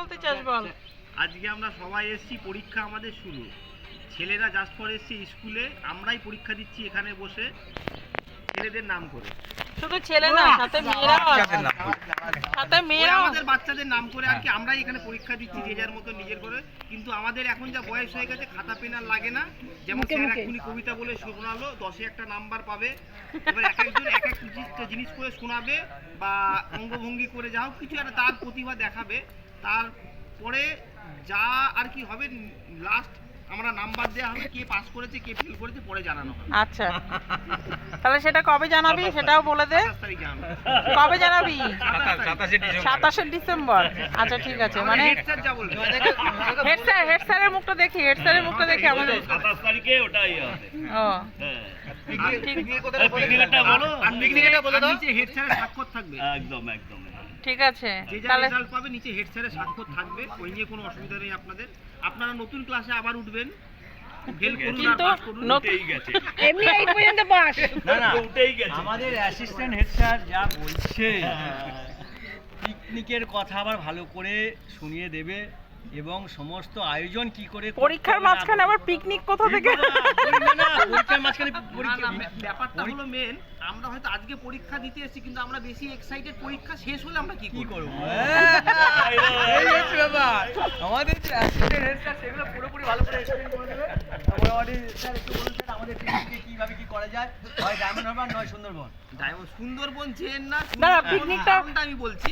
বলতে চাস বল। আজকে আমরা সবাই এসেছি, পরীক্ষা আমাদের শুরু। ছেলেরা জাস্ট পর এসেছে স্কুলে, আমরাই পরীক্ষা দিচ্ছি এখানে বসে ছেলেদের নাম করে। শুধু ছেলে না, সাথে মেয়েরাও আছে। সাথে মেয়েরাও আমাদের বাচ্চাদের নাম করে আর কি আমরাই এখানে পরীক্ষা দিচ্ছি যে যার মতো নিজের করে। কিন্তু আমাদের এখন যা বয়স হয়ে গেছে, খাতা পেন আর লাগে না। যেমন স্যার এক্ষুনি কবিতা বলে শোনালো, 10-এ একটা নাম্বার পাবে। এবার এক একজন এক এক জিনিস করে শোনাবে বা অঙ্গভঙ্গি করে যা হোক কিছু একটা তার প্রতিভা দেখাবে। তারপরে যা আর কি হবে, লাস্ট আমরা নাম্বার দেওয়া হবে, কে পাস করেছে কে ফেল করেছে পরে জানানো হবে। আচ্ছা, তাহলে সেটা কবে জানাবি সেটাও বলে দে। 27 তারিখে আমরা কবে জানাবি? 27শে ডিসেম্বর। আচ্ছা ঠিক আছে, মানে হেড স্যার যা বলবে। হেড স্যারের মুখটা দেখি, হেড স্যারের মুখটা দেখি আমাদের। 27 তারিখে ওটাই হবে। ও হ্যাঁ, পিকনিকটা বলো, আর পিকনিকটা বলে দাও। নিচে হেড স্যারের স্বাক্ষর থাকবে। একদম একদম। ঠিক আছে, যে যা তাহলে রেজাল্ট পাবে নিচে হেড স্যারের স্বাক্ষর থাকবে, ওই নিয়ে কোনো অসুবিধা নেই আপনাদের। আপনারা নতুন ক্লাসে আবার উঠবেন, ফেল করুন আর কিন্তু পাস করুন। নতুন উঠেই গেছে। এমনি 8 পর্যন্ত পাস। না না, উঠেই গেছে। আমাদের অ্যাসিস্ট্যান্ট হেড স্যার যা বলছে, পিকনিকের কথা আবার ভালো করে শুনিয়ে দেবে এবং সমস্ত আয়োজন কি করে করতে পরীক্ষার হবে না মাঝখানে আবার পিকনিক কোথা থেকে? না, পরীক্ষার মাঝখানে না, পরীক্ষা না, ব্যাপারটা হলো মেন, আমরা হয়তো আজকে পরীক্ষা দিতে এসেছি কিন্তু আমরা বেশি এক্সাইটেড পরীক্ষা শেষ হলে আমরা কি কি করব। করবো? এই হচ্ছে ব্যাপার। আমাদের অ্যাসিস্ট্যান্ট হেড স্যার সেগুলো পুরোপুরি ভালো করে এক্সপ্লেইন করে দেবে। মোটামুটি স্যার একটু বলুন স্যার, আমাদের পিকনিকে কিভাবে কি করা যায়, হয় ডায়মন্ড হারবার নয় সুন্দরবন। সুন্দরবন চেন না, না, সুন্দরবন পিকনিকটা- কারণটা আমি বলছি।